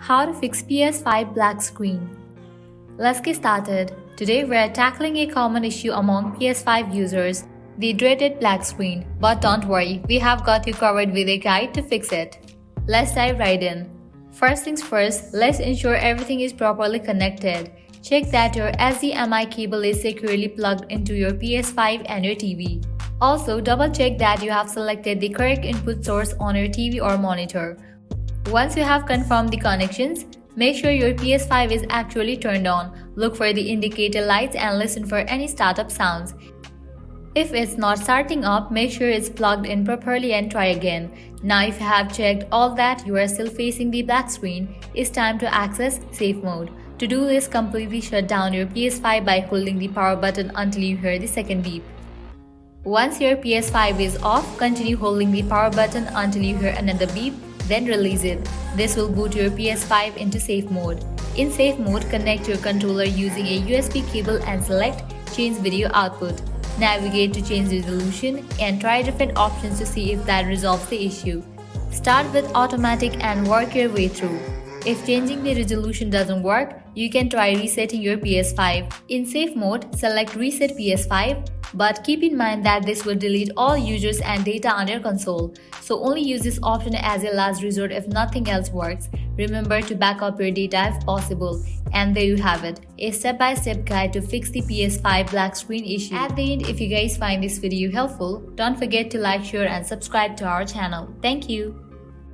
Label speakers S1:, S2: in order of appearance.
S1: How to fix PS5 black screen. Let's get started. Today we're tackling a common issue among PS5 users, the dreaded black screen. But don't worry, we have got you covered with a guide to fix it. Let's dive right in. First things first, let's ensure everything is properly connected. Check that your HDMI cable is securely plugged into your PS5 and your TV. Also, double check that you have selected the correct input source on your TV or monitor. Once you have confirmed the connections, make sure your PS5 is actually turned on. Look for the indicator lights and listen for any startup sounds. If it's not starting up, make sure it's plugged in properly and try again. Now if you have checked all that, you are still facing the black screen, it's time to access safe mode. To do this, completely shut down your PS5 by holding the power button until you hear the second beep. Once your PS5 is off, continue holding the power button until you hear another beep, then release it. This will boot your PS5 into safe mode. In safe mode, connect your controller using a USB cable and select Change Video Output. Navigate to change resolution and try different options to see if that resolves the issue. Start with automatic and work your way through. If changing the resolution doesn't work, you can try resetting your PS5. In safe mode, select Reset PS5, but keep in mind that this will delete all users and data on your console, so only use this option as a last resort if nothing else works. Remember to back up your data if possible. And there you have it, a step-by-step guide to fix the PS5 black screen issue. At the end, if you guys find this video helpful, don't forget to like, share and subscribe to our channel. Thank you.